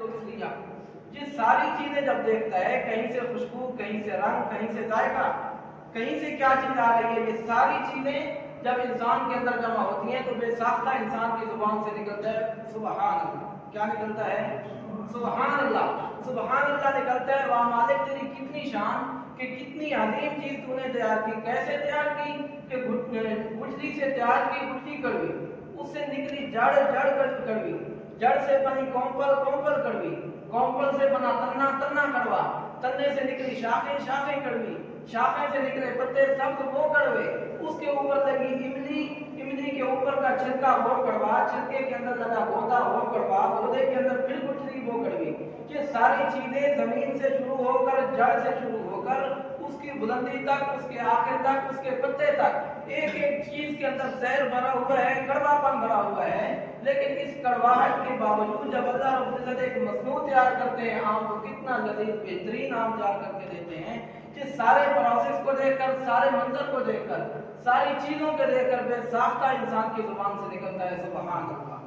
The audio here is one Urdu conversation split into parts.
لیا، یہ ساری چیزیں جب دیکھتا ہے، کہیں سے خوشبو، کہیں سے رنگ، کہیں سے ذائقہ، کہیں سے کیا چیز آ رہی ہے، یہ ساری چیزیں جب انسان کے اندر جمع ہوتی ہیں تو بے ساختہ انسان کی زبان سے نکلتا ہے سبحان اللہ۔ کیا نکلتا ہے؟ سبحان اللہ۔ سبحان اللہ نکلتا ہے۔ واہ مالک تیری کتنی شان، کہ کتنی عظیم چیز تو نے تیار کی۔ کیسے تیار کی؟ کہ گٹھلی سے تیار کی، گٹھلی کڑوی، اس سے نکلی جڑ، جڑ کڑوی، جڑ سے بنی کومپل، کومپل کڑوی، کومپل سے بنا تنا، تنا کڑوا، تنے سے نکلی شاخیں، شاخیں کڑوی، شاخیں سے نکلے پتے سبز وہ کڑوے، اس کے اوپر لگی املی، املی کے اوپر کا چھلکا وہ کڑوا، چھلکے کے اندر لگا گودا وہ کڑوا، گودے کے اندر پھر گٹھلی وہ کڑوی۔ یہ ساری چیزیں زمین سے شروع ہو کر، جڑ سے شروع ہو کر، اس کی بلندی تک، اس کے آخر تک، اس کے پتے تک، ایک ایک چیز کے اندر زہر بھرا ہوا ہے، کڑوا پن بھرا ہوا ہے، لیکن اس کڑواہٹ کے باوجود جب اللہ رب العزت ایک مصنوع تیار کرتے ہیں آم کو، کتنا لذیذ بہترین آم تیار کر کے دیتے ہیں، کہ سارے پروسیس کو دیکھ کر، سارے منظر کو دیکھ کر، ساری چیزوں کو دیکھ کر بے ساختہ انسان کی زبان سے نکلتا ہے سبحان اللہ۔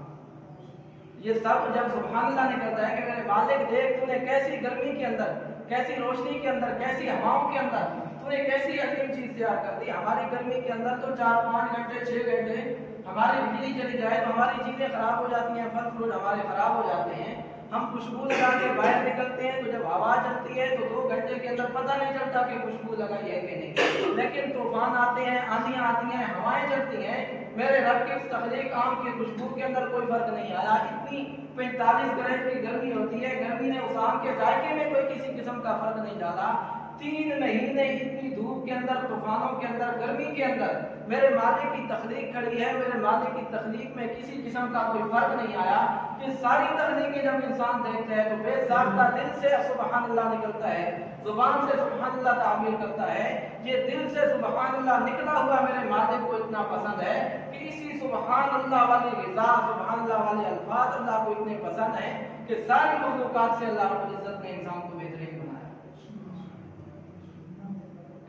یہ سب جب سبحان اللہ نکلتا ہے کہ میرے مالک دیکھ تو نے کیسی گرمی کے اندر، کیسی روشنی کے اندر، کیسی ہواؤں کے اندر تو نے کیسی عظیم چیز تیار کر دی۔ ہماری گرمی کے اندر تو 4-5 گھنٹے 6 گھنٹے ہماری بجلی چلی جائے تو ہماری چیزیں خراب ہو جاتی ہیں، پھل فروٹ ہمارے خراب ہو جاتے ہیں۔ ہم خوشبو لگا کے باہر نکلتے ہیں تو جب ہوا چلتی ہے تو 2 گھنٹے کے اندر پتہ نہیں چلتا کہ خوشبو لگائی ہے کہ نہیں، لیکن طوفان آتے ہیں، آندھیاں آتی ہیں، ہوائیں چلتی ہیں، میرے رب کی اس تخلیق آم کی خوشبو کے اندر کوئی فرق نہیں آیا۔ اتنی 45 گریڈ کی گرمی ہوتی ہے، گرمی نے اس آم کے ذائقے میں کوئی کسی قسم کا فرق نہیں ڈالا۔ 3 مہینے اتنی دھوپ کے اندر، طوفانوں کے اندر، گرمی کے اندر میرے مالک کی تخلیق کھڑی ہے، میرے مالک کی تخلیق میں کسی قسم کا کوئی فرق نہیں آیا۔ یہ ساری تخلیقیں جب انسان دیکھتا ہے تو بے ساختہ دل سے سبحان اللہ نکلتا ہے، زبان سے سبحان اللہ تعبیر کرتا ہے۔ یہ دل سے سبحان اللہ نکلا ہوا میرے مالک کو اتنا پسند ہے کہ اسی سبحان اللہ والی غذا، سبحان اللہ والے الفاظ اللہ کو اتنے پسند ہیں کہ ساری مخلوقات سے اللہ رب العزت نے انسان کو بہترین بنایا۔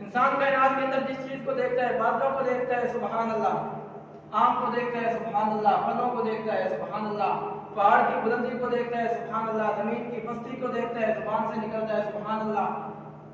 انسان کائنات کے اندر جس چیز کو دیکھتا ہے، بادلوں کو دیکھتا ہے سبحان اللہ، آم کو دیکھتا ہے سبحان اللہ، پھلوں کو دیکھتا ہے سبحان اللہ، پہاڑ کی بلندی کو دیکھتا ہے سبحان اللہ، زمین کی پستی کو دیکھتا ہے، زبان سے نکلتا ہے سبحان اللہ،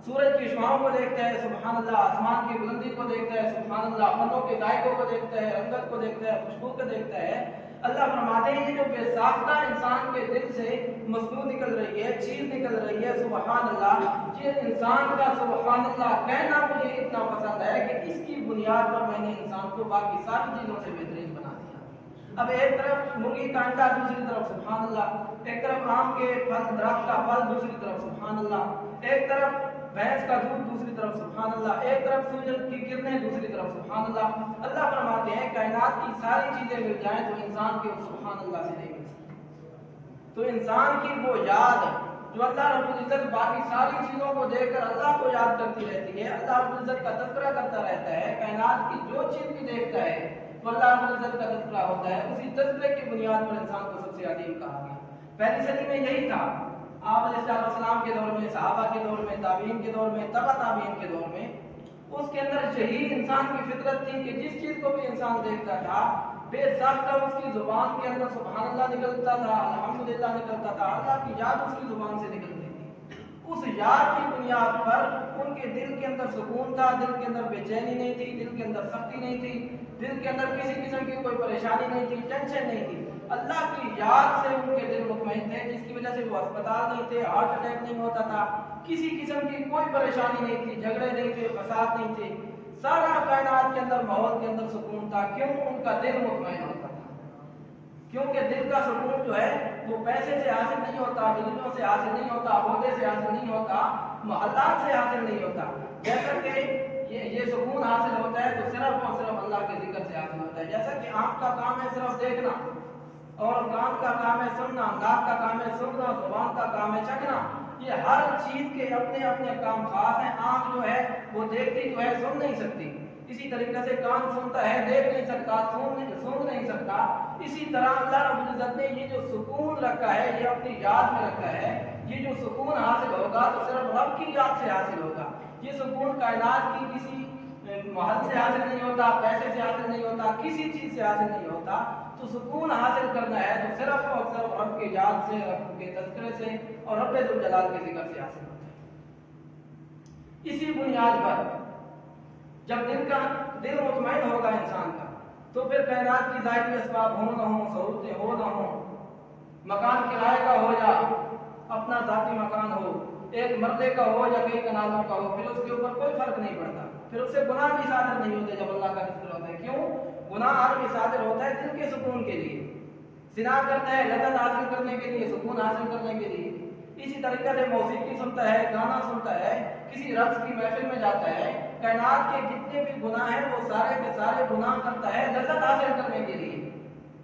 سورج کی شعاؤں کو دیکھتا ہے سبحان اللہ، آسمان کی بلندی کو دیکھتا ہے سبحان اللہ، پھلوں کے ذائقوں کو دیکھتا ہے، رنگت کو دیکھتا ہے، خوشبو کو دیکھتا ہے۔ اللہ فرماتے ہیں جو بے ساختہ انسان کے دل سے مصنوع نکل رہی ہے، چیز نکل رہی ہے سبحان اللہ، یہ انسان کا سبحان اللہ کہنا مجھے اتنا پسند ہے کہ اس کی بنیاد پر میں نے انسان کو باقی ساری چیزوں سے بہترین بنا دیا۔ اب ایک طرف مرغی کا انڈا، دوسری طرف سبحان اللہ، ایک طرف آم کے پھل، درخت کا پھل، دوسری طرف سبحان اللہ، ایک طرف بھینس کا دودھ، دوسری طرف سبحان اللہ، ایک طرف سورج کی کرنیں، دوسری طرف سبحان اللہ۔ اللہ فرماتے ہیں کائنات کی ساری چیزیں مل جائیں تو انسان کے سبحان اللہ سے نہیں مل سکتی۔ تو انسان کی وہ یاد جو اللہ رب العزت باقی ساری چیزوں کو دیکھ کر اللہ کو یاد کرتی رہتی ہے، اللہ رب العزت کا تذکرہ کرتا رہتا ہے، کائنات کی جو چیز بھی دیکھتا ہے تو اللہ رب العزت کا تذکرہ ہوتا ہے، اسی تذکرے کی بنیاد پر انسان کو سب سے عظیم کہا گیا۔ پہلی صدی میں یہی تھا، آپ علیہ السلام کے دور میں، صحابہ کے دور میں، تابعین کے دور میں، تبع تابعین کے دور میں، اس کے اندر شہید انسان کی فطرت تھی کہ جس چیز کو بھی انسان دیکھتا تھا بے ساختہ اس کی زبان کے اندر سبحان اللہ نکلتا تھا، الحمدللہ نکلتا تھا، اللہ کی یاد اس کی زبان سے نکلتی تھی۔ اس یاد کی بنیاد پر ان کے دل کے اندر سکون تھا، دل کے اندر بے چینی نہیں تھی، دل کے اندر سختی نہیں تھی، دل کے اندر کسی قسم کی کوئی پریشانی نہیں تھی، ٹینشن نہیں تھی۔ اللہ کی یاد سے ان کے دل مطمئن تھے، جس کی وجہ سے وہ اسپتال نہیں تھے، ہارٹ اٹیک نہیں ہوتا تھا، کسی قسم کی کوئی پریشانی نہیں تھی، جھگڑے نہیں تھے، فساد نہیں تھے، سارا کائنات کے اندر، ماحول کے اندر سکون تھا۔ کیوں؟ ان کا دل مطمئن ہوتا تھا، کیونکہ دل کا سکون جو ہے وہ پیسے سے حاصل نہیں ہوتا، ڈگریوں سے حاصل نہیں ہوتا، عہدے سے حاصل نہیں ہوتا، محلات سے حاصل نہیں ہوتا۔ جیسا کہ یہ سکون حاصل ہوتا ہے تو صرف اور صرف اللہ کے ذکر سے حاصل ہوتا ہے۔ جیسا کہ آنکھ کا کام ہے صرف دیکھنا، اور کان کا کام ہے سننا، ناک کا کام ہے سننا، زبان کا کام ہے چکھنا، یہ ہر چیز کے اپنے اپنے کام خاص ہیں۔ آنکھ جو ہے وہ دیکھتی تو ہے، سن نہیں سکتی، اسی طریقے سے کان سنتا ہے، دیکھ نہیں سکتا، سن نہیں سکتا۔ اسی طرح اللہ رب العزت نے یہ جو سکون رکھا ہے یہ اپنی یاد میں رکھا ہے۔ یہ جو سکون حاصل ہوگا تو صرف رب کی یاد سے حاصل ہوگا۔ یہ سکون کائنات کی کسی محل سے حاصل نہیں ہوتا، پیسے سے حاصل نہیں ہوتا، کسی چیز سے حاصل نہیں ہوتا۔ تو سکون حاصل کرنا ہے تو صرف اور صرف رب کی یاد سے، رب کے تذکرے سے اور رب ذوالجلال کے ذکر سے حاصل ہوتا ہے۔ اسی بنیاد پر جب دل مطمئن ہوگا انسان کا تو پھر کائنات کی ظاہری اسباب ہوں نہ ہوں، سہولتیں ہو نہ ہوں، مکان کرائے کا ہو یا اپنا ذاتی مکان ہو، ایک مرلے کا ہو یا کئی کنالوں کا ہو، پھر اس کے اوپر کوئی فرق نہیں پڑتا، پھر اس سے گناہ بھی صادر نہیں ہوتے جب اللہ کا ذکر ہوتا ہے۔ کیوں؟ گناہ آدمی صادر ہوتا ہے دل کے سکون کے لیے، زنا کرتا ہے لذت حاصل کرنے کے لیے، سکون حاصل کرنے کے لیے۔ اسی طریقے سے موسیقی سنتا ہے، گانا سنتا ہے، کسی رقص کی محفل میں جاتا ہے، کائنات کے جتنے بھی گناہ ہیں وہ سارے کے سارے گناہ کرتا ہے لذت حاصل کرنے کے لیے،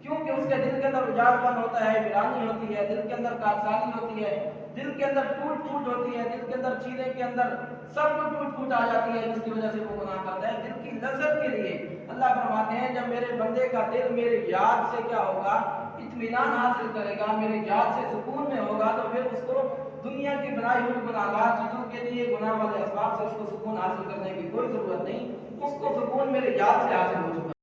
کیونکہ اس کے دل کے اندر اجاڑ پن ہوتا ہے، ویرانی ہوتی ہے، دل کے اندر کارسانی ہوتی ہے، دل کے اندر ٹوٹ پھوٹ ہوتی ہے، دل کے اندر چیزیں کے اندر سب کچھ ٹوٹ پھوٹ آ جاتی ہے، جس کی وجہ سے وہ گناہ کرتا ہے دل کی لذت کے لیے۔ اللہ فرماتے ہیں جب میرے بندے کا دل میری یاد سے کیا ہوگا، اطمینان حاصل کرے گا، میری یاد سے سکون میں ہوگا، تو پھر اس کو دنیا کی بنائی ہوئی گناہگار چیزوں کے لیے، گناہ والے اسباب سے اس کو سکون حاصل کرنے کی کوئی ضرورت نہیں، اس کو سکون میرے یاد سے حاصل